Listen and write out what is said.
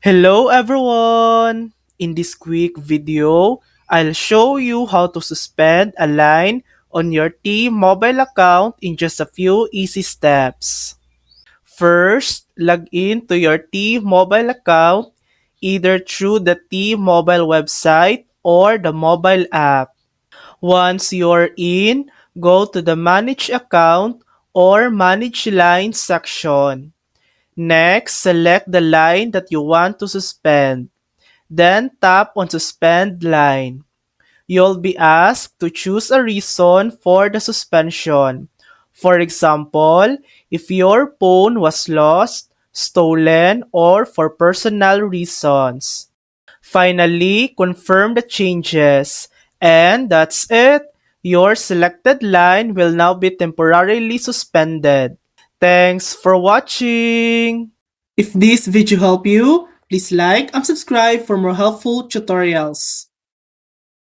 Hello everyone! In this quick video, I'll show you how to suspend a line on your T-Mobile account in just a few easy steps. First, log in to your T-Mobile account either through the T-Mobile website or the mobile app. Once you're in, go to the Manage Account or Manage Line section. Next, select the line that you want to suspend. Then tap on Suspend Line. You'll be asked to choose a reason for the suspension. For example, if your phone was lost, stolen, or for personal reasons. Finally, confirm the changes. And that's it. Your selected line will now be temporarily suspended. Thanks for watching! If this video helped you, please like and subscribe for more helpful tutorials.